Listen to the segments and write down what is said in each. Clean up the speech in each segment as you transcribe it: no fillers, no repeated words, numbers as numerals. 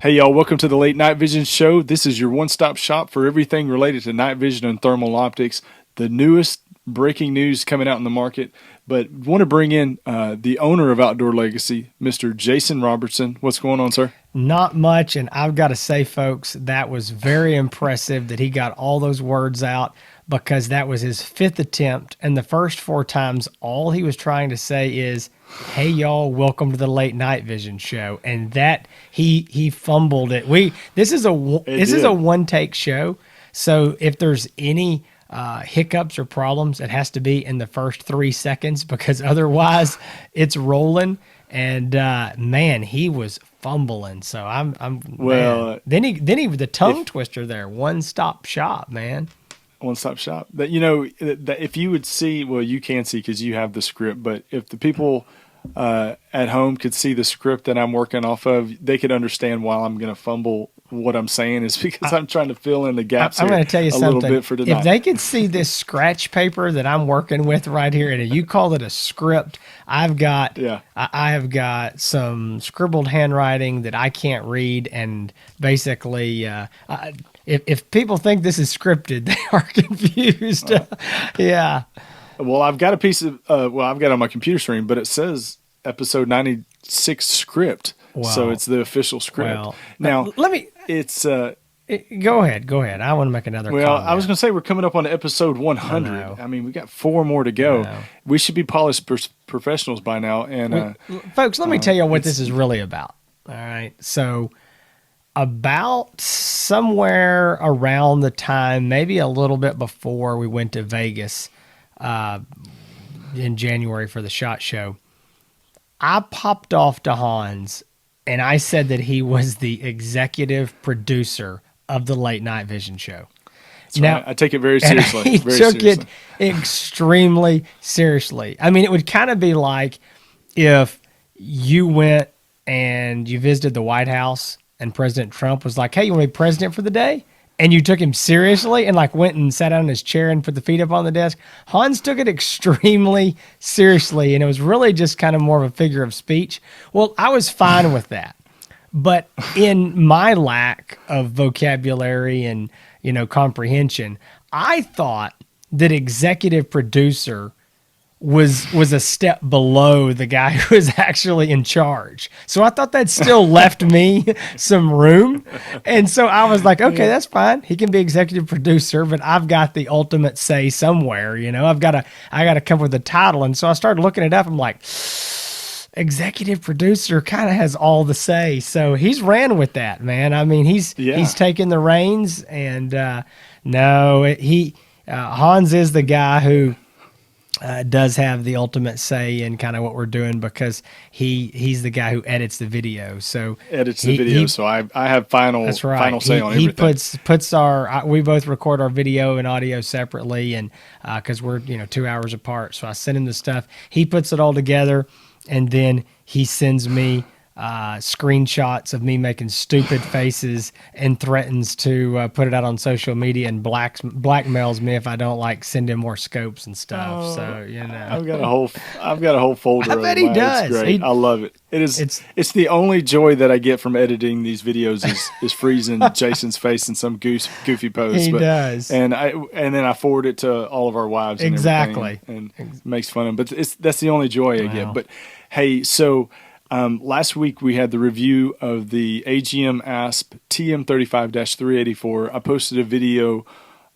Hey y'all, welcome to the Late Night Vision Show. This is your one-stop shop for everything related to night vision and thermal optics. The newest breaking news coming out in the market, but want to bring in the owner of Outdoor Legacy, Mr. Jason Robertson. What's going on, sir? Not much, and I've got to say, folks, that was very impressive that he got all those words out, because that was his fifth attempt, and the first four times all he was trying to say is, "Hey y'all, welcome to the Late Night Vision Show," and that he fumbled it. This is a one take show, so if there's any hiccups or problems, it has to be in the first 3 seconds, because otherwise it's rolling. And man, he was fumbling. So Well, then he the tongue twister there. One stop shop, man. One-stop shop. That that if you would see, well, you can see because you have the script, but if the people at home could see the script that I'm working off of, they could understand why I'm going to fumble what I'm saying is because I'm trying to fill in the gaps. I'm going to tell you something. Little bit for tonight. If they could see this scratch paper that I'm working with right here, and you call it a script, I have got some scribbled handwriting that I can't read, and basically, if people think this is scripted, they are confused. Yeah. Well, I've got a piece of I've got it on my computer screen, but it says episode 96 script. Wow. So it's the official script. Well, now, go ahead. I want to make another comment. I was going to say we're coming up on episode 100. I mean, we got 4 more to go. We should be polished professionals by now. And folks, let me tell you what this is really about. All right. So about somewhere around the time, maybe a little bit before we went to Vegas in January for the SHOT Show, I popped off to Hans and I said that he was the executive producer of the Late Night Vision Show. That's now, right. I take it very seriously. He took it extremely seriously. I mean, it would kind of be like if you went and you visited the White House and President Trump was like, "Hey, you want to be president for the day?" And you took him seriously and like went and sat down in his chair and put the feet up on the desk. Hans took it extremely seriously, and it was really just kind of more of a figure of speech. Well, I was fine with that. But in my lack of vocabulary and, comprehension, I thought that executive producer was a step below the guy who was actually in charge. So I thought that still left me some room. And so I was like, okay, that's fine. He can be executive producer, but I've got the ultimate say somewhere, I got to come up with a title. And so I started looking it up. I'm like, executive producer kind of has all the say. So he's ran with that, man. I mean, he's taken the reins, and Hans is the guy who does have the ultimate say in kind of what we're doing, because he's the guy who edits the video. So so I have final say on everything. He puts we both record our video and audio separately, and because we're 2 hours apart. So I send him the stuff. He puts it all together, and then he sends me screenshots of me making stupid faces and threatens to put it out on social media and blackmails me if I don't send him more scopes and stuff. So I've got a whole folder. I bet he does. It's great. I love it. It's the only joy that I get from editing these videos is freezing Jason's face in some goofy pose. He does, and then I forward it to all of our wives. And exactly, and makes fun of them. But that's the only joy I get. But hey, so. Last week we had the review of the AGM ASP TM35-384. I posted a video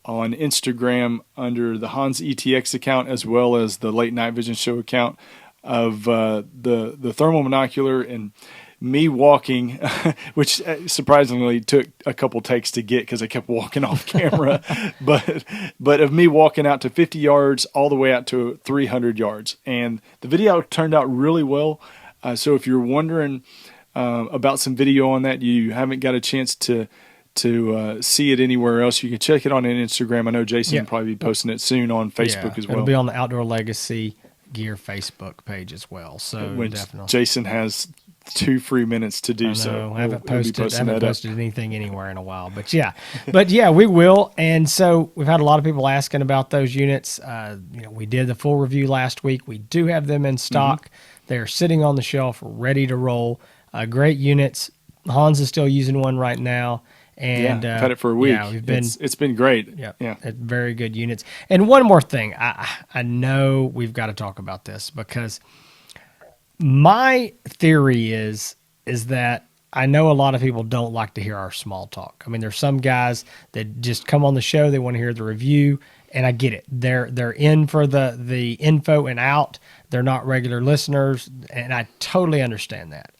on Instagram under the Hans ETX account as well as the Late Night Vision Show account of the thermal monocular and me walking, which surprisingly took a couple takes to get because I kept walking off camera, but of me walking out to 50 yards all the way out to 300 yards. And the video turned out really well. So if you're wondering about some video on that, you haven't got a chance to see it anywhere else, you can check it on Instagram. I know Jason will probably be posting it soon on Facebook as well. It'll be on the Outdoor Legacy Gear Facebook page as well. So definitely. Jason has 2 free minutes to do so. I haven't posted anything anywhere in a while, but we will. And so we've had a lot of people asking about those units. We did the full review last week. We do have them in stock. Mm-hmm. They're sitting on the shelf, ready to roll. Great units. Hans is still using one right now. And I've had it for a week. Yeah, It's been great. Yeah, Yeah. very good units. And one more thing, I know we've got to talk about this because my theory is that I know a lot of people don't like to hear our small talk. I mean, there's some guys that just come on the show, they want to hear the review, and I get it. They're in for the info and out. They're not regular listeners, and I totally understand that.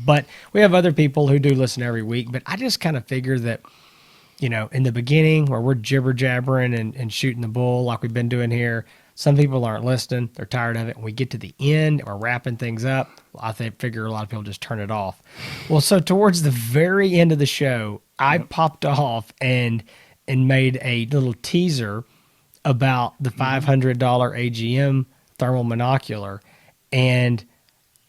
But we have other people who do listen every week. But I just kind of figure that, in the beginning where we're jibber jabbering and shooting the bull like we've been doing here, some people aren't listening. They're tired of it. When we get to the end, we're wrapping things up. I figure a lot of people just turn it off. Well, so towards the very end of the show, I popped off and made a little teaser about the $500 AGM thermal monocular, and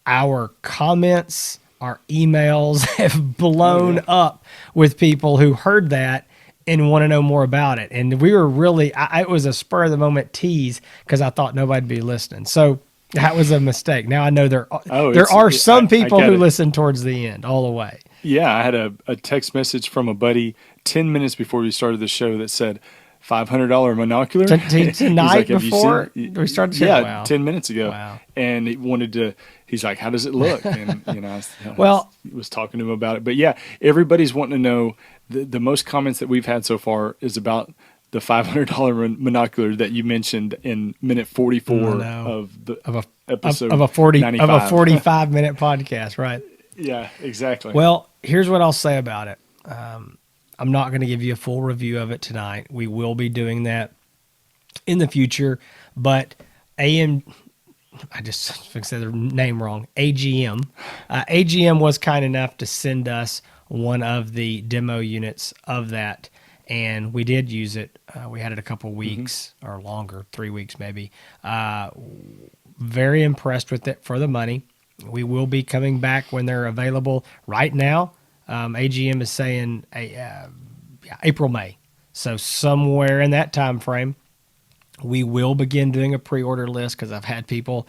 our comments, our emails have blown up with people who heard that and want to know more about it. And we were really, it was a spur of the moment tease because I thought nobody'd be listening. So that was a mistake. Now I know there are some people who listen towards the end all the way. Yeah, I had a text message from a buddy 10 minutes before we started the show that said, $500 monocular tonight like, before we started the show? Yeah, wow. 10 minutes ago. Wow. And he wanted to, he's like, how does it look? And, I well, was talking to him about it. But yeah, everybody's wanting to know, the most comments that we've had so far is about the $500 monocular that you mentioned in minute 44 of a episode of a 45-minute podcast, right? Yeah, exactly. Well, here's what I'll say about it. I'm not going to give you a full review of it tonight. We will be doing that in the future, but I just said the name wrong. AGM was kind enough to send us one of the demo units of that, and we did use it. We had it a couple weeks or longer, 3 weeks maybe. Very impressed with it for the money. We will be coming back when they're available. Right now, AGM is saying April, May. So somewhere in that time frame, we will begin doing a pre-order list because I've had people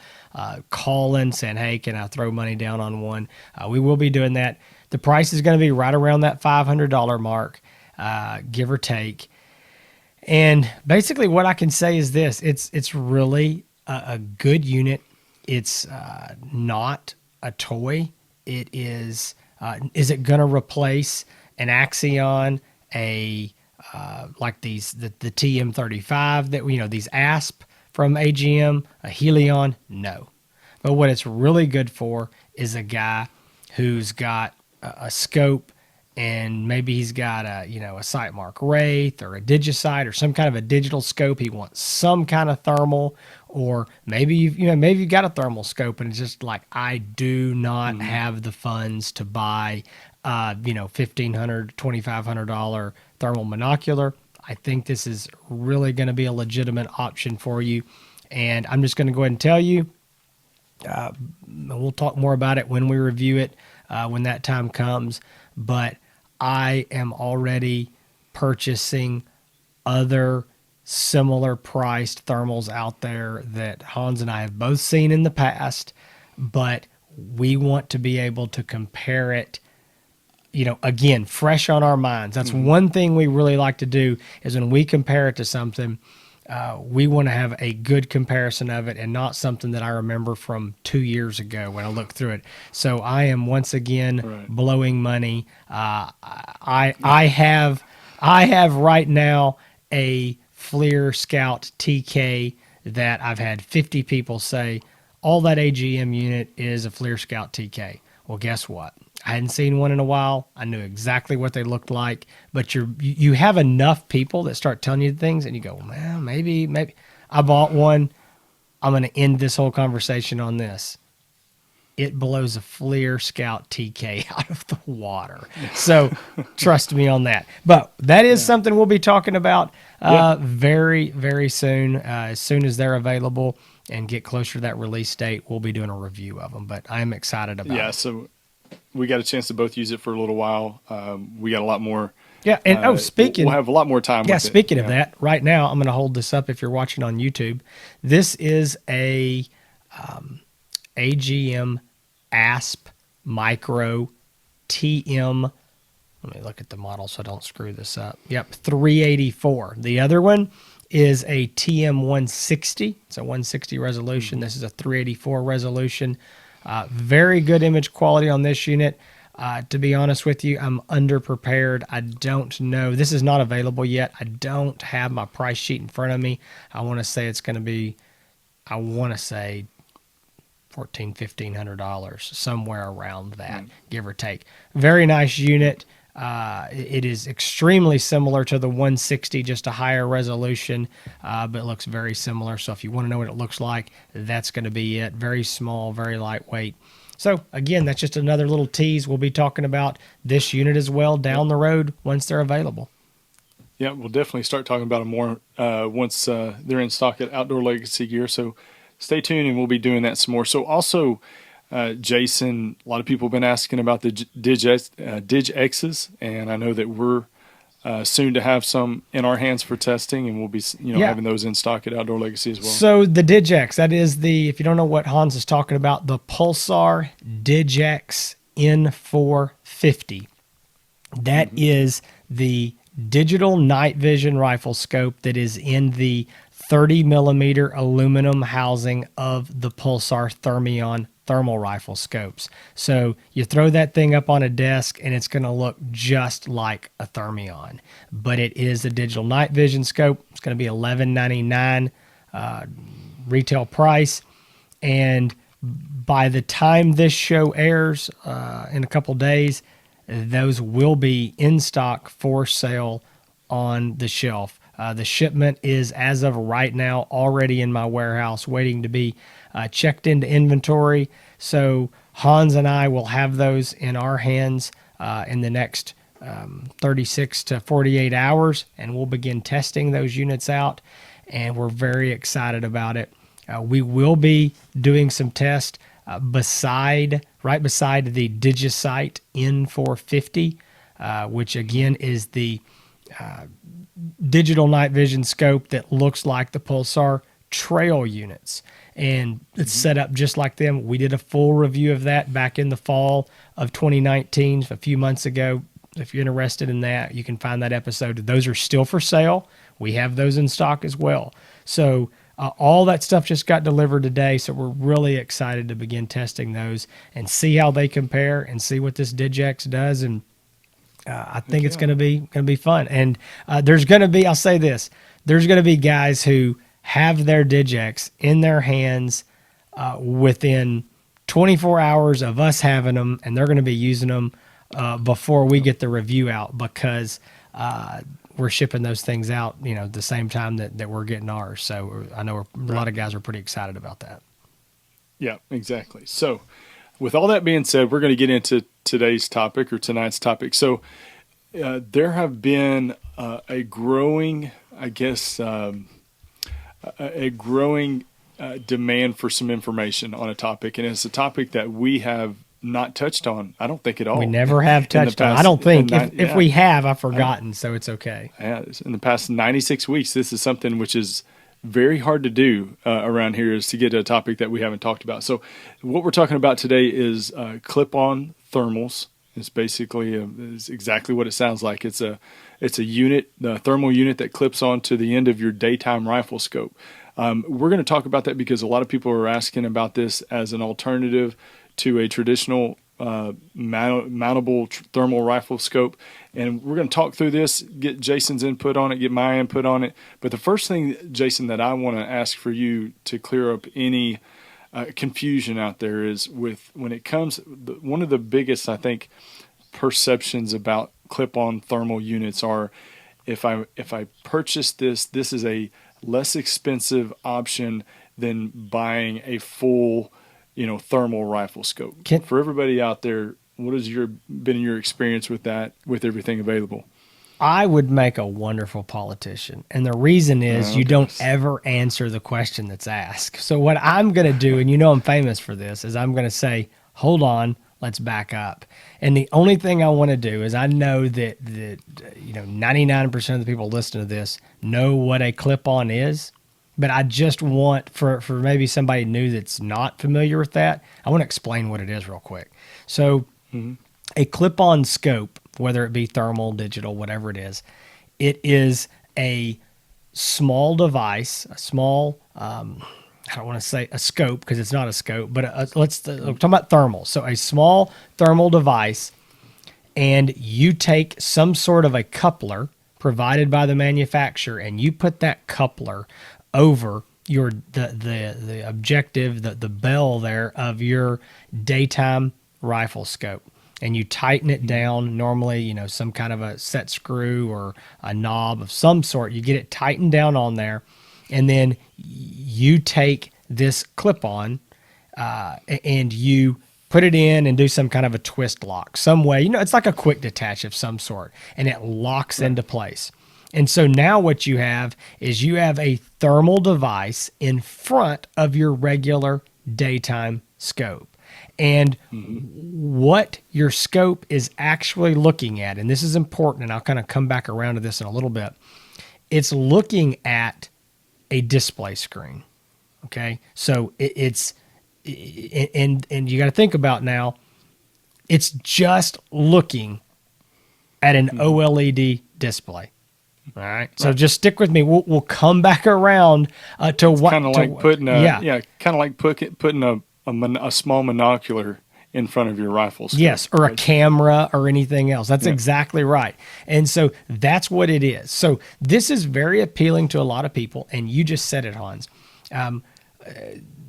calling saying, hey, can I throw money down on one? We will be doing that. The price is going to be right around that $500 mark, give or take. And basically what I can say is this. It's really a good unit. It's not a toy. It is it going to replace an Axion, like the TM35 that these ASP from AGM, a Helion? No. But what it's really good for is a guy who's got a scope, and maybe he's got a Sightmark Wraith or a Digisight or some kind of a digital scope. He wants some kind of thermal, or maybe you've got a thermal scope and it's just like, I do not have the funds to buy $1,500, $2,500 thermal monocular. I think this is really going to be a legitimate option for you. And I'm just going to go ahead and tell you, we'll talk more about it when we review it, when that time comes. But I am already purchasing other similar priced thermals out there that Hans and I have both seen in the past, but we want to be able to compare it, again, fresh on our minds. That's one thing we really like to do is when we compare it to something, we want to have a good comparison of it and not something that I remember from 2 years ago when I looked through it. So I am once again blowing money. I have right now a FLIR Scout TK that I've had 50 people say, all that AGM unit is a FLIR Scout TK. Well, guess what? I hadn't seen one in a while. I knew exactly what they looked like, but you have enough people that start telling you things, and you go, well, maybe I bought one. I'm going to end this whole conversation on this. It blows a FLIR Scout TK out of the water. So trust me on that. But that is something we'll be talking about very, very soon. As soon as they're available and get closer to that release date, we'll be doing a review of them. But I'm excited about it. Yeah, so we got a chance to both use it for a little while. We got a lot more. Yeah, and we'll have a lot more time with it. Speaking of that, right now, I'm going to hold this up if you're watching on YouTube. This is a AGM ASP Micro TM. Let me look at the model so I don't screw this up. Yep, 384. The other one is a TM 160. It's a 160 resolution. This is a 384 resolution. Very good image quality on this unit. To be honest with you, I'm underprepared. I don't know. This is not available yet. I don't have my price sheet in front of me. I want to say it's going to be, $1,400, $1,500, somewhere around that, give or take. Very nice unit. It is extremely similar to the 160, just a higher resolution, but it looks very similar. So if you want to know what it looks like, that's going to be it. Very small, very lightweight. So again, that's just another little tease. We'll be talking about this unit as well down the road once they're available. Yeah, we'll definitely start talking about them more once they're in stock at Outdoor Legacy Gear. So stay tuned, and we'll be doing that some more. So also, Jason, a lot of people have been asking about the Dig X's, and I know that we're soon to have some in our hands for testing, and we'll be having those in stock at Outdoor Legacy as well. So the Dig X, that is the, if you don't know what Hans is talking about, the Pulsar Dig X N450. That is the digital night vision rifle scope that is in the 30 millimeter aluminum housing of the Pulsar Thermion thermal rifle scopes. So you throw that thing up on a desk and it's going to look just like a Thermion, but it is a digital night vision scope. It's going to be $11.99 retail price. And by the time this show airs in a couple days, those will be in stock for sale on the shelf. The shipment is, as of right now, already in my warehouse waiting to be checked into inventory. So Hans and I will have those in our hands in the next 36 to 48 hours, and we'll begin testing those units out, and we're very excited about it. We will be doing some tests right beside the Digisight N450, which again is the digital night vision scope that looks like the Pulsar trail units, and it's set up just like them. We did a full review of that back in the fall of 2019, a few months ago. If you're interested in that, you can find that episode. Those are still for sale. We have those in stock as well. So all that stuff just got delivered today, so we're really excited to begin testing those and see how they compare and see what this Dig-X does. And I think it's going to be fun. And there's going to be, I'll say this, there's going to be guys who have their Dig-X in their hands within 24 hours of us having them, and they're going to be using them before we get the review out, because we're shipping those things out, the same time that we're getting ours. So I know a lot of guys are pretty excited about that. Yeah, exactly. So with all that being said, we're going to get into today's topic, or tonight's topic. So there have been a growing, demand for some information on a topic, and it's a topic that we have not touched on, I don't think, at all. We never have touched on. I don't think. If we have, I've forgotten, so it's okay. Yeah, in the past 96 weeks, this is something which is very hard to do around here, is to get to a topic that we haven't talked about. So what we're talking about today is clip-on thermals. It's basically is exactly what it sounds like. It's a unit, the thermal unit that clips on to the end of your daytime rifle scope. We're going to talk about that because a lot of people are asking about this as an alternative to a traditional mountable thermal rifle scope. And we're going to talk through this, get Jason's input on it, get my input on it. But the first thing, Jason, that I want to ask for you to clear up any confusion out there is when it comes, one of the biggest, I think, perceptions about clip-on thermal units are, if I purchase this is a less expensive option than buying a full thermal rifle scope. For everybody out there, what has been your experience with that, with everything available? I would make a wonderful politician. And the reason is you don't ever answer the question that's asked. So what I'm going to do, and I'm famous for this, is I'm going to say, hold on, let's back up. And the only thing I want to do is, I know that 99% of the people listening to this know what a clip-on is. But I just want, for maybe somebody new that's not familiar with that, I want to explain what it is real quick. So A clip-on scope, whether it be thermal, digital, whatever it is a small device, a small, I don't want to say a scope because it's not a scope, but we're talking about thermal. So a small thermal device, and you take some sort of a coupler provided by the manufacturer, and you put that coupler over the objective, the bell there of your daytime rifle scope, and you tighten it down. Normally, some kind of a set screw or a knob of some sort. You get it tightened down on there, and then you take this clip-on and you put it in and do some kind of a twist lock some way. It's like a quick detach of some sort, and it locks into place. And so now what you have is you have a thermal device in front of your regular daytime scope. And what your scope is actually looking at, and this is important, and I'll kind of come back around to this in a little bit, it's looking at a display screen. Okay? So it's and you got to think about now, it's just looking at an OLED display. All right. So just stick with me. We'll come back around to what kind of like putting a small monocular in front of your rifle scope. Yes, or a camera or anything else. That's exactly right. And so that's what it is. So this is very appealing to a lot of people, and you just said it, Hans.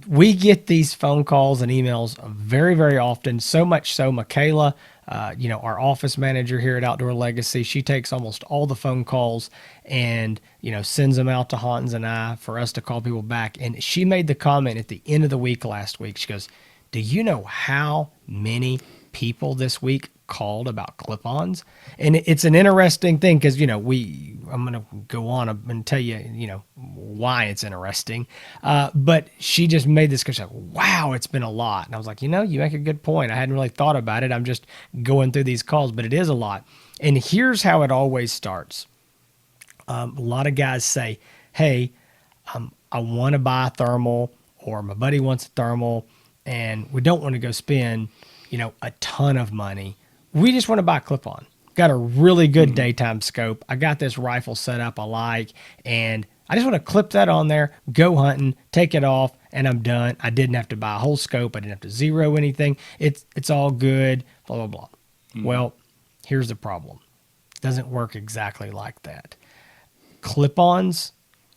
We get these phone calls and emails very, very often, so much so Michaela, our office manager here at Outdoor Legacy, she takes almost all the phone calls and, sends them out to Hans and I for us to call people back. And she made the comment at the end of the week last week. She goes, do you know how many people this week called about clip-ons? And it's an interesting thing because, I'm going to go on and tell you, why it's interesting. But she just made this because, wow, it's been a lot. And I was like, you make a good point. I hadn't really thought about it. I'm just going through these calls, but it is a lot. And here's how it always starts. A lot of guys say, hey, I want to buy a thermal, or my buddy wants a thermal, and we don't want to go spend, a ton of money. We just want to buy a clip-on. Got a really good daytime scope. I got this rifle set up I like, and I just want to clip that on there, go hunting, take it off, and I'm done. I didn't have to buy a whole scope. I didn't have to zero anything. It's all good, blah, blah, blah. Well, here's the problem. It doesn't work exactly like that. Clip-ons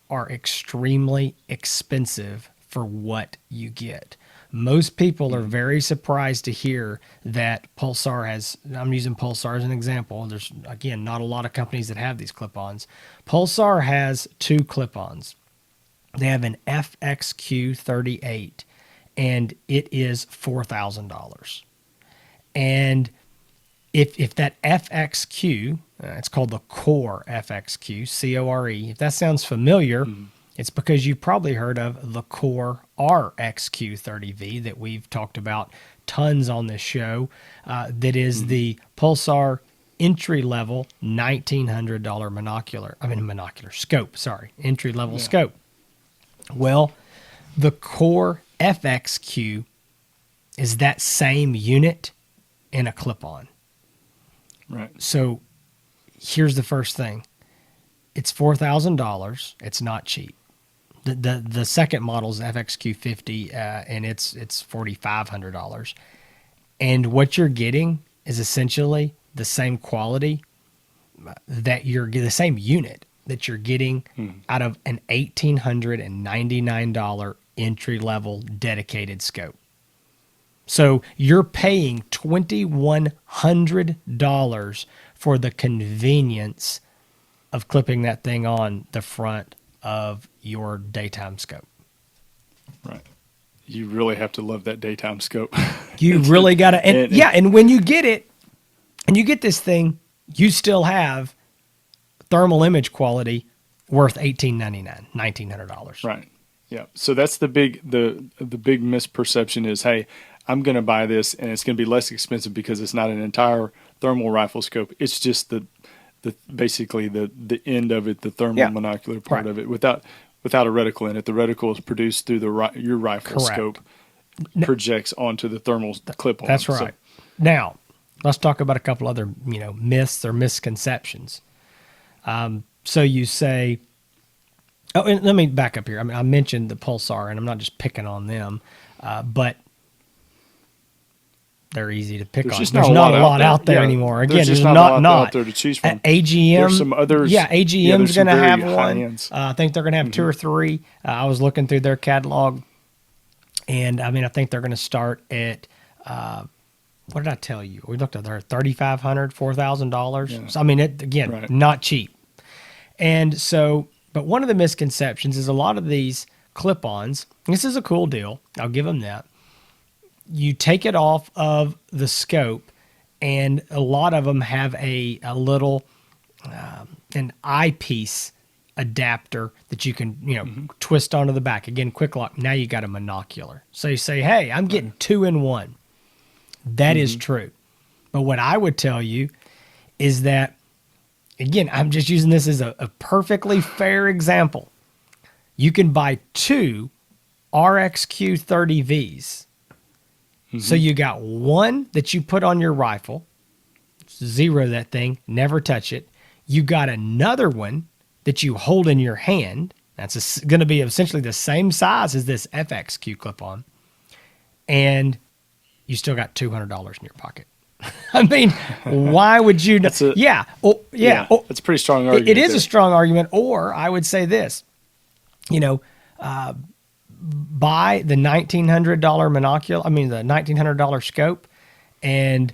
are extremely expensive for what you get. Most people are very surprised to hear that Pulsar has, I'm using Pulsar as an example. There's, again, not a lot of companies that have these clip-ons. Pulsar has two clip-ons. They have an FXQ38, and it is $4,000. And if that FXQ, it's called the Core FXQ, C-O-R-E, if that sounds familiar, it's because you've probably heard of the Core RXQ30V that we've talked about tons on this show. That is the Pulsar entry-level $1,900 scope. Entry-level scope. Well, the Core FXQ is that same unit in a clip-on. Right. So here's the first thing. It's $4,000. It's not cheap. The second model is FXQ50, and it's $4,500. And what you're getting is essentially the same quality the same unit that you're getting out of an $1,899 entry-level dedicated scope. So you're paying $2,100 for the convenience of clipping that thing on the front of your daytime scope. Right. You really have to love that daytime scope. You really got to, and when you get it, and you get this thing, you still have thermal image quality worth $1,899, $1,900. Right. Yeah. So that's the big misperception is, hey, I'm going to buy this and it's going to be less expensive because it's not an entire thermal rifle scope. It's just basically the end of it, the thermal monocular part of it, without a reticle in it. The reticle is produced through your rifle scope, projects onto the thermal clip-on. That's right. So, now, Let's talk about a couple other, myths or misconceptions. So you say, oh, and let me back up here. I mean, I mentioned the Pulsar, and I'm not just picking on them, but they're easy to pick on. There's not a lot out there anymore. Again, there's not a lot out there to choose from. AGM, there's some others. Yeah, AGM's going to have one. I think they're going to have 2 or 3. I was looking through their catalog, and I mean, I think they're going to start at. What did I tell you? We looked at their $3,500, $4,000. Yeah. So, I mean, not cheap. And so, but one of the misconceptions is a lot of these clip-ons. This is a cool deal. I'll give them that. You take it off of the scope, and a lot of them have a little an eyepiece adapter that you can twist onto the back. Again, quick lock. Now you got a monocular. So you say, hey, I'm getting 2 in 1. That is true. But what I would tell you is that, again, I'm just using this as a perfectly fair example. You can buy 2 RXQ 30Vs. So you got one that you put on your rifle, 0 that thing, never touch it. You got another one that you hold in your hand. That's going to be essentially the same size as this FXQ clip-on. And you still got $200 in your pocket. I mean, why would you? It's a pretty strong argument. It is a strong argument. Or I would say this, buy the $1,900 monocular. I mean, the $1,900 scope, and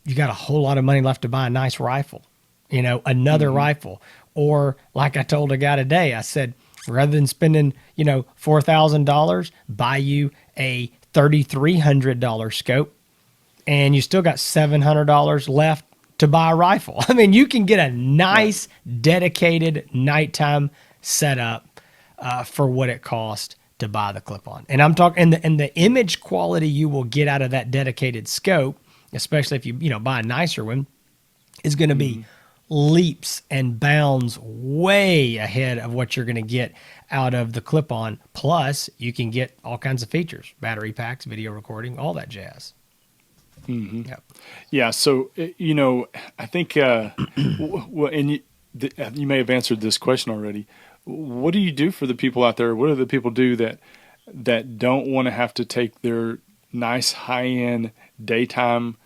you got a whole lot of money left to buy a nice rifle. Another rifle. Or like I told a guy today, I said, rather than spending $4,000, buy you a $3,300 scope, and you still got $700 left to buy a rifle. I mean, you can get a nice dedicated nighttime setup for what it costs to buy the clip-on. And I'm talking, and the image quality you will get out of that dedicated scope, especially if you buy a nicer one, is going to be leaps and bounds way ahead of what you're going to get out of the clip-on. Plus, you can get all kinds of features: battery packs, video recording, all that jazz. Yep. Yeah. So I think, and you may have answered this question already. What do you do for the people out there? What do the people do that don't want to have to take their nice high-end daytime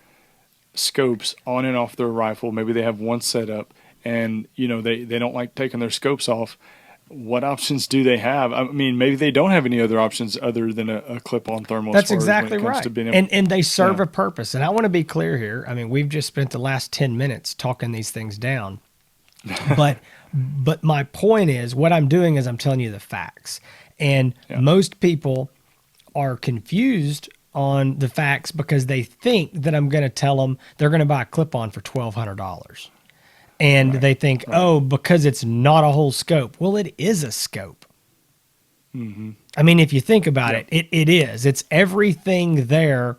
scopes on and off their rifle? Maybe they have one setup, and they don't like taking their scopes off. What options do they have? I mean, maybe they don't have any other options other than a clip-on thermal. That's exactly right. And they serve a purpose. And I want to be clear here. I mean, we've just spent the last 10 minutes talking these things down. But my point is, what I'm doing is I'm telling you the facts. And most people are confused on the facts because they think that I'm going to tell them they're going to buy a clip-on for $1,200. And they think, because it's not a whole scope. Well, it is a scope. I mean, if you think about it, it is. It's everything there.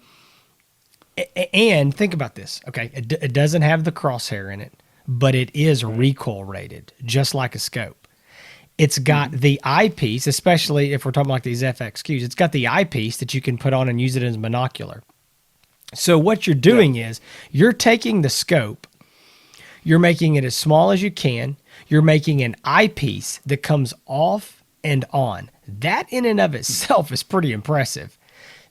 And think about this. Okay, it doesn't have the crosshair in it, but it is recoil rated, just like a scope. It's got the eyepiece, especially if we're talking like these FXQs. It's got the eyepiece that you can put on and use it as a binocular. So what you're doing is you're taking the scope, you're making it as small as you can. You're making an eyepiece that comes off and on. That in and of itself is pretty impressive.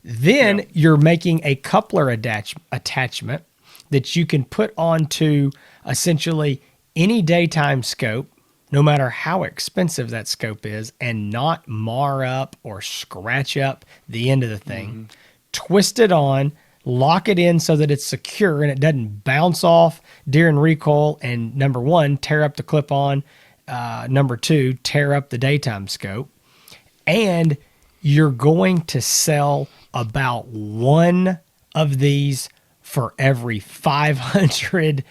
Then you're making a coupler attachment that you can put onto essentially any daytime scope, no matter how expensive that scope is, and not mar up or scratch up the end of the thing. Twist it on, lock it in so that it's secure and it doesn't bounce off during recoil, and number 1, tear up the clip-on, number 2, tear up the daytime scope. And you're going to sell about 1 of these for every 500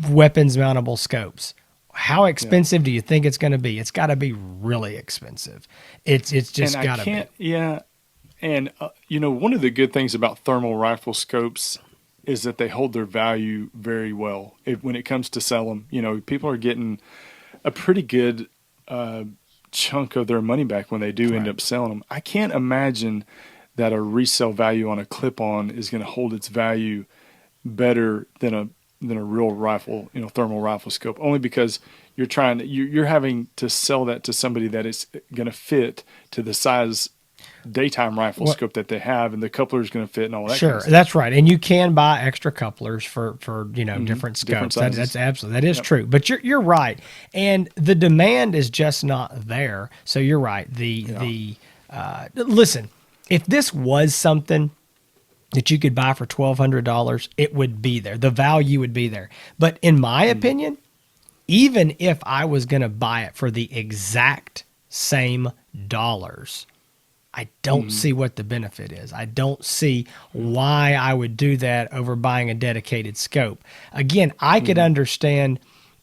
weapons mountable scopes. How expensive do you think it's going to be? It's got to be really expensive. It's just got to be. Yeah. And, one of the good things about thermal rifle scopes is that they hold their value very well. When it comes to sell them, people are getting a pretty good chunk of their money back when they do end up selling them. I can't imagine that a resale value on a clip-on is going to hold its value better than a real rifle, thermal rifle scope, only because you're having to sell that to somebody that is going to fit to the size daytime rifle scope that they have, and the coupler is going to fit and all that. Sure, kind of stuff. that's right. And you can buy extra couplers for different scopes. That's absolutely, that is true. But you're right, and the demand is just not there. So you're right. Listen, if this was something that you could buy for $1,200, it would be there. The value would be there. But in my opinion, even if I was going to buy it for the exact same dollars, I don't see what the benefit is. I don't see why I would do that over buying a dedicated scope. Again, I could understand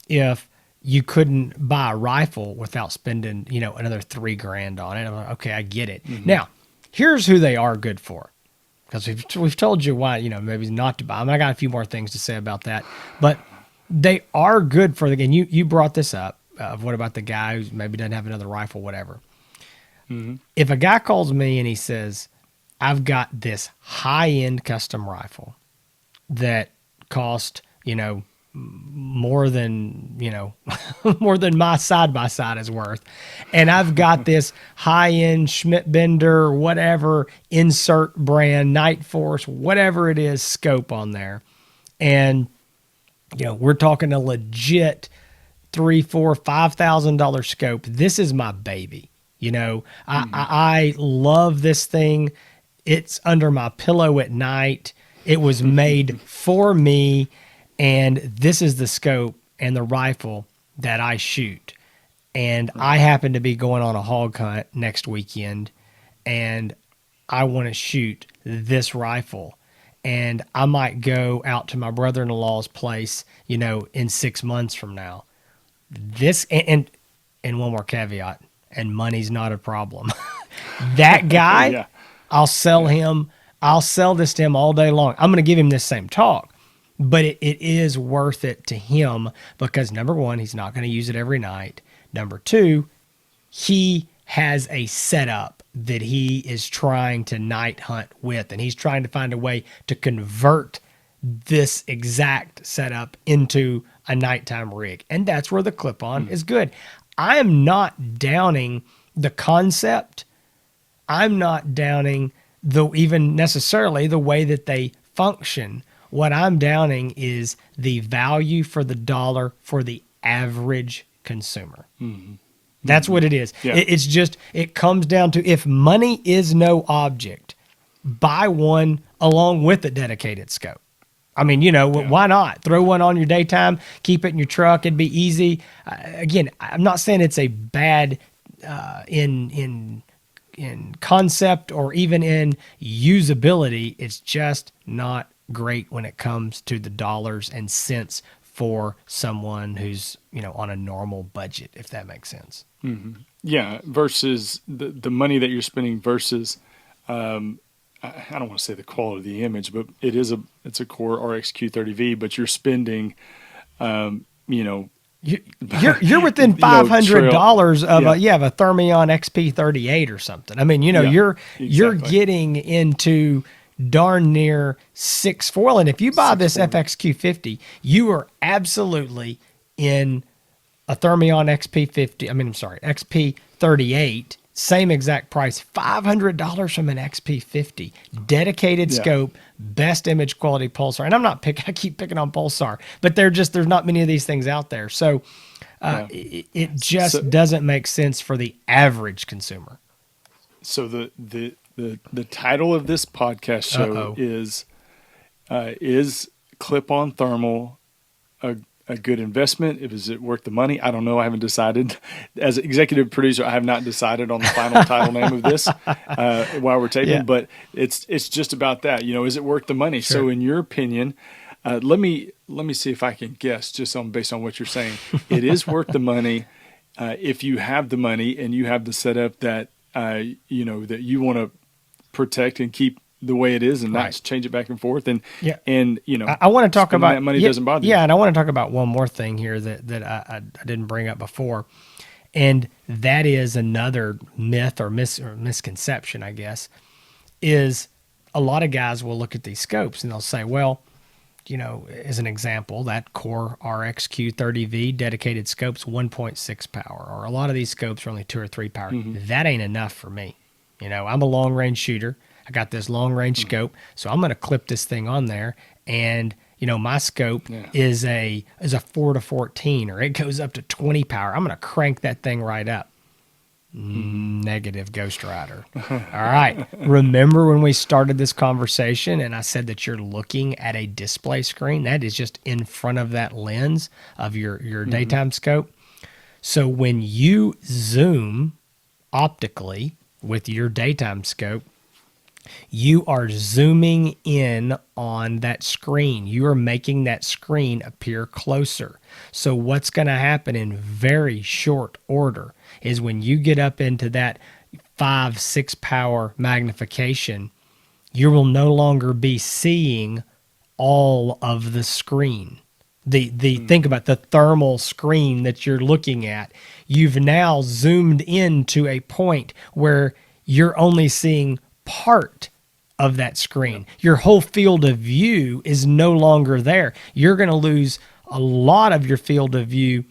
if you couldn't buy a rifle without spending, another $3,000 on it. I'm like, okay, I get it. Now, here's who they are good for. Because we've told you why, maybe not to buy them. I got a few more things to say about that. But they are good for the game. You brought this up. What about the guy who maybe doesn't have another rifle, whatever. If a guy calls me and he says, I've got this high-end custom rifle that cost, more than, more than my side-by-side is worth, and I've got this high-end Schmidt-Bender, whatever, insert brand, Night Force, whatever it is, scope on there, and, we're talking a legit $3,000, $4,000, $5,000 scope. This is my baby. I love this thing. It's under my pillow at night. It was made for me, and this is the scope and the rifle that I shoot. And I happen to be going on a hog hunt next weekend, and I want to shoot this rifle. And I might go out to my brother-in-law's place, in 6 months from now. This and one more caveat. And money's not a problem. That guy, I'll sell him. I'll sell this to him all day long. I'm going to give him this same talk, but it is worth it to him because, number one, he's not going to use it every night. Number two, he has a setup that he is trying to night hunt with, and he's trying to find a way to convert this exact setup into a nighttime rig. And that's where the clip-on is good. I am not downing the concept. I'm not downing even necessarily the way that they function. What I'm downing is the value for the dollar for the average consumer. That's what it is. Yeah. It's just, it comes down to, if money is no object, buy one along with a dedicated scope. I mean, why not? Throw one on your daytime, keep it in your truck. It'd be easy. Again, I'm not saying it's a bad in concept or even in usability. It's just not great when it comes to the dollars and cents for someone who's, on a normal budget, if that makes sense. Yeah, versus the money that you're spending versus I don't want to say the quality of the image, but it's a Core RXQ30V, but you're spending, you're within $500 of a Thermion XP38 or something. I mean, you're getting into darn near 6.4. And if you buy this FXQ50, you are absolutely in a Thermion XP38. Same exact price, $500 from an XP50, dedicated scope, best image quality pulsar. And I keep picking on pulsar, but there's not many of these things out there. So it just doesn't make sense for the average consumer. So the title of this podcast show is Clip-on Thermal a good investment? Is it worth the money? I don't know. I haven't decided. As executive producer, I have not decided on the final title name of this while we're taping. But it's just about that. Is it worth the money? Sure. So, in your opinion, let me see if I can guess just based on what you're saying. It is worth the money if you have the money and you have the setup that that you want to protect and keep the way it is and not change it back and forth. And I want to talk about that money doesn't bother you. Yeah, and I want to talk about one more thing here that I didn't bring up before, and that is another myth or misconception, I guess, is a lot of guys will look at these scopes and they'll say, well, as an example, that Core RXQ30V dedicated scope's 1.6 power, or a lot of these scopes are only 2 or 3 power. That ain't enough for me. I'm a long range shooter. I got this long range scope, so I'm going to clip this thing on there, and my scope is a 4 to 14, or it goes up to 20 power. I'm going to crank that thing right up. Negative, Ghost Rider. All right. Remember when we started this conversation and I said that you're looking at a display screen? That is just in front of that lens of your daytime scope. So when you zoom optically with your daytime scope, you are zooming in on that screen. You are making that screen appear closer. So what's going to happen in very short order is when you get up into that 5-6 power magnification, you will no longer be seeing all of the screen. Think about the thermal screen that you're looking at. You've now zoomed into a point where you're only seeing part of that screen. Your whole field of view is no longer there. You're going to lose a lot of your field of view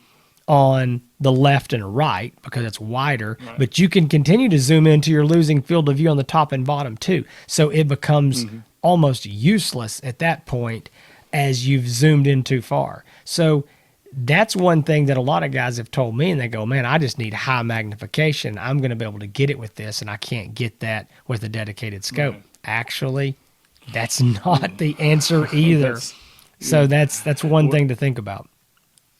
on the left and right because it's wider, but you can continue to zoom into your losing field of view on the top and bottom too. So it becomes almost useless at that point as you've zoomed in too far. So that's one thing that a lot of guys have told me, and they go, man, I just need high magnification. I'm going to be able to get it with this, and I can't get that with a dedicated scope. Actually, that's not the answer either. So that's one thing to think about.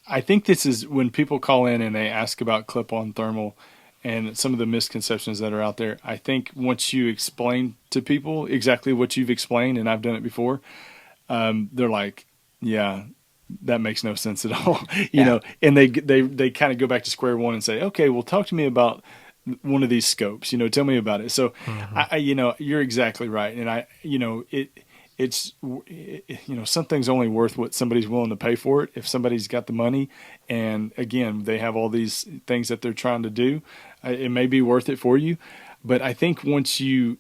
I think this is when people call in and they ask about clip-on thermal and some of the misconceptions that are out there. I think once you explain to people exactly what you've explained, and I've done it before, they're like, yeah, that makes no sense at all. you know, and they kind of go back to square one and say, okay, well, talk to me about one of these scopes, tell me about it. So I you're exactly right. And it's something's only worth what somebody's willing to pay for it. If somebody's got the money and again, they have all these things that they're trying to do, it may be worth it for you. But I think once you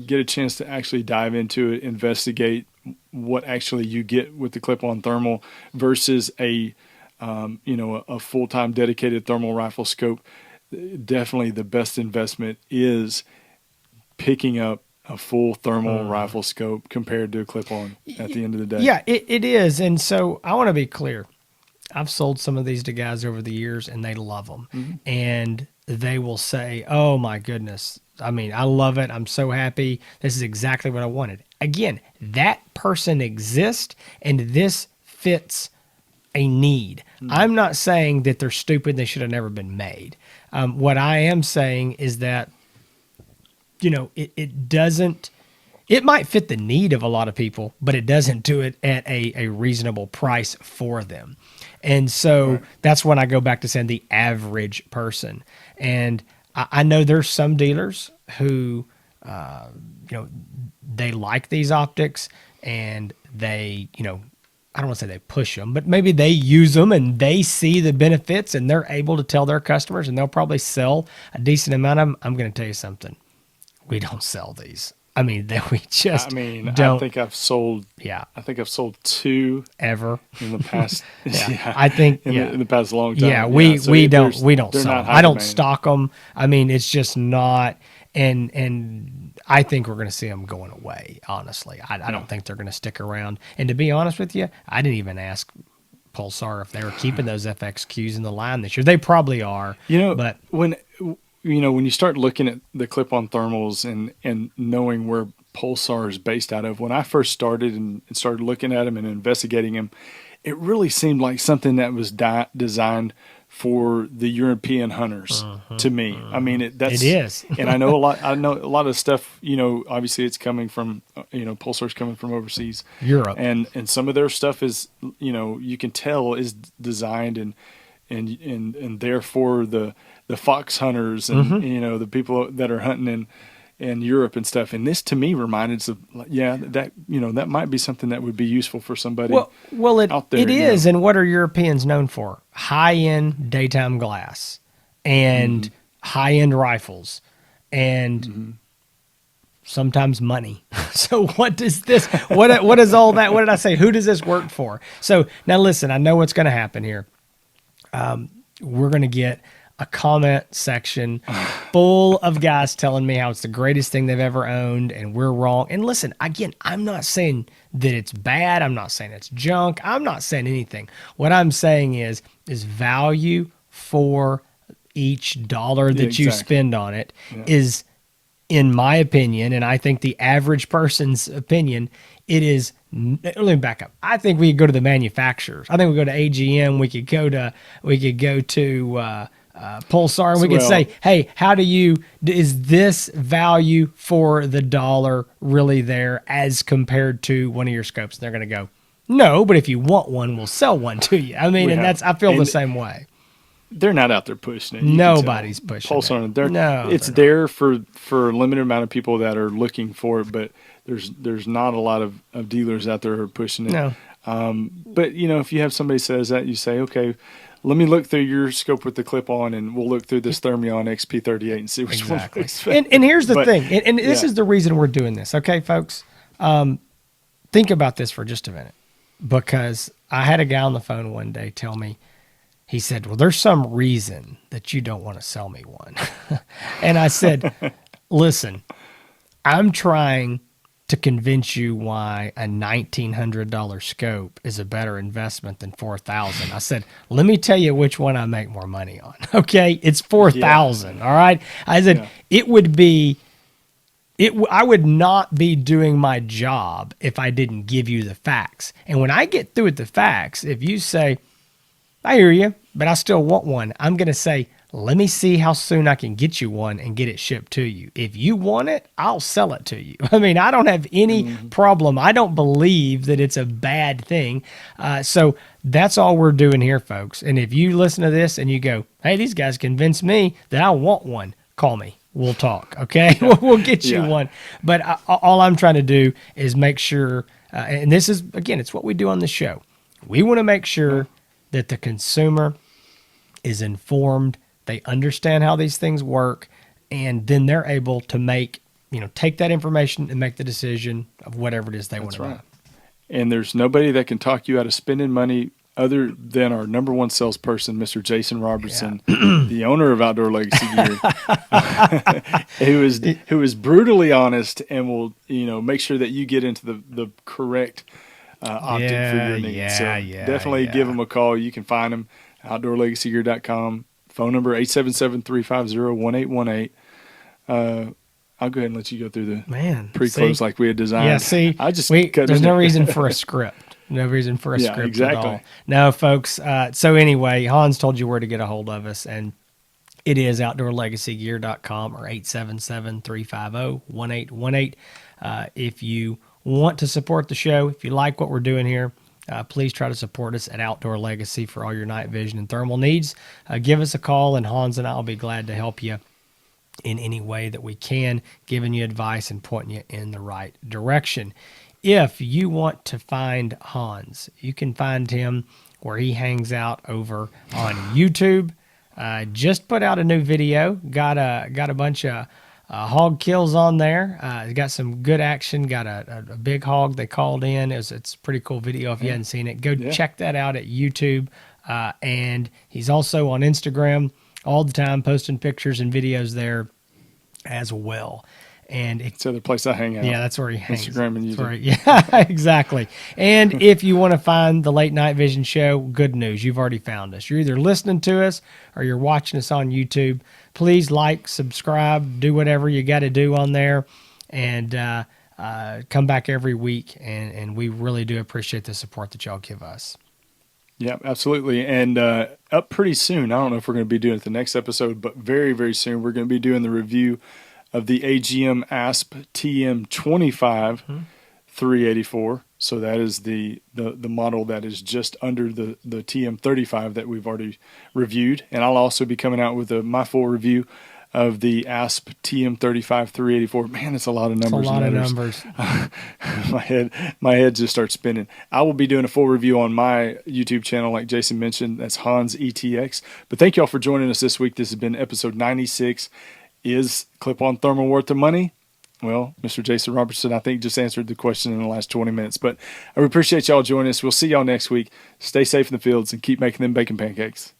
get a chance to actually dive into it, investigate what actually you get with the clip-on thermal versus a full-time dedicated thermal rifle scope, definitely the best investment is picking up a full thermal rifle scope compared to a clip-on at the end of the day. Yeah, it is. And so I want to be clear. I've sold some of these to guys over the years and they love them. And they will say, oh my goodness, I mean, I love it. I'm so happy. This is exactly what I wanted. Again, that person exists and this fits a need. I'm not saying that they're stupid. They should have never been made. What I am saying is that, it might fit the need of a lot of people, but it doesn't do it at a reasonable price for them. And so that's when I go back to saying the average person. And I know there's some dealers who, they like these optics and they, I don't want to say they push them, but maybe they use them and they see the benefits and they're able to tell their customers and they'll probably sell a decent amount of them. I'm going to tell you something. We don't sell these. I mean, that we just don't. I think I've sold. Yeah. I think I've sold 2 ever in the past. I think in the past long time. Yeah, we don't sell them. I don't stock them. I mean, it's just not. And I think we're going to see them going away. Honestly, I don't think they're going to stick around. And to be honest with you, I didn't even ask Pulsar if they were keeping those FXQs in the line this year. They probably are. But when you start looking at the clip-on thermals and knowing where Pulsar is based out of, when I first started and started looking at them and investigating them, it really seemed like something that was designed for the European hunters to me. I mean, it is. And I know a lot of stuff, obviously it's coming from, Pulsar's coming from overseas. Europe. And some of their stuff is, you can tell is designed and therefore the fox hunters and the people that are hunting in Europe and stuff. And this to me reminded of that might be something that would be useful for somebody out there. It is. And what are Europeans known for? High-end daytime glass and high-end rifles. And sometimes money. So what does this, what is all that? What did I say? Who does this work for? So now listen, I know what's going to happen here. We're going to get a comment section full of guys telling me how it's the greatest thing they've ever owned and we're wrong. And listen, again, I'm not saying that it's bad. I'm not saying it's junk. I'm not saying anything. What I'm saying is value for each dollar that you spend on it is, in my opinion, and I think the average person's opinion, it is. Let me back up. I think we could go to the manufacturers. I think we go to AGM. We could go to Pulsar, and we could say, hey, is this value for the dollar really there as compared to one of your scopes? And they're going to go, no, but if you want one, we'll sell one to you. I mean, I feel the same way. They're not out there pushing it. Nobody's pushing Pulsar. it. It's there for a limited amount of people that are looking for it, but there's not a lot of dealers out there who are pushing it. No. But if you have somebody says that, you say, okay, let me look through your scope with the clip-on, and we'll look through this Thermion XP38 and see which one looks better. And here's the thing, and this is the reason we're doing this, okay, folks? Think about this for just a minute, because I had a guy on the phone one day tell me, he said, well, there's some reason that you don't want to sell me one. And I said, listen, I'm trying to convince you why a $1,900 scope is a better investment than $4,000. I said, let me tell you which one I make more money on. Okay, it's $4,000. All right. I said I would not be doing my job if I didn't give you the facts. And when I get through with the facts, if you say, I hear you, but I still want one, I'm going to say, let me see how soon I can get you one and get it shipped to you. If you want it, I'll sell it to you. I mean, I don't have any problem. I don't believe that it's a bad thing. So that's all we're doing here, folks. And if you listen to this and you go, hey, these guys convinced me that I want one, call me. We'll talk, okay? We'll get you one. But all I'm trying to do is make sure, and this is, again, it's what we do on the show. We want to make sure that the consumer is informed, they understand how these things work, and then they're able to make, take that information and make the decision of whatever it is they want to buy. And there's nobody that can talk you out of spending money other than our number one salesperson, Mr. Jason Robertson, the owner of Outdoor Legacy Gear, who is brutally honest and will, make sure that you get into the correct optic for your needs. Definitely give him a call. You can find him outdoorlegacygear.com. Phone number 877-350-1818. I'll go ahead and let you go through the pre-close like we had designed. Yeah, see, there's no reason for a script. No reason for a script at all. No, folks. So anyway, Hans told you where to get a hold of us, and it is outdoorlegacygear.com or 877-350-1818. If you want to support the show, if you like what we're doing here, please try to support us at Outdoor Legacy for all your night vision and thermal needs. Give us a call, and Hans and I will be glad to help you in any way that we can, giving you advice and pointing you in the right direction. If you want to find Hans, you can find him where he hangs out over on YouTube. Just put out a new video. Got a bunch of hog kills on there. Got some good action. Got a big hog they called in. It's a pretty cool video. If you hadn't seen it, go check that out at YouTube. And he's also on Instagram all the time, posting pictures and videos there as well. And it's the other place I hang out. Yeah, that's where he hangs. Instagram and YouTube. Yeah, exactly. And if you want to find the Late Night Vision Show, good news. You've already found us. You're either listening to us or you're watching us on YouTube. Please like, subscribe, do whatever you got to do on there, and come back every week. And we really do appreciate the support that y'all give us. Yeah, absolutely. And up pretty soon, I don't know if we're going to be doing it the next episode, but very, very soon, we're going to be doing the review of the AGM ASP TM 25 384. So that is the model that is just under the TM 35 that we've already reviewed. And I'll also be coming out with my full review of the ASP TM 35 384. Man, it's a lot of numbers. It's a lot of numbers. my head just starts spinning. I will be doing a full review on my YouTube channel, like Jason mentioned. That's Hans ETX. But thank you all for joining us this week. This has been episode 96. Is clip-on thermal worth the money? Well, Mr. Jason Robertson, I think just answered the question in the last 20 minutes. But I appreciate y'all joining us. We'll see y'all next week. Stay safe in the fields and keep making them bacon pancakes.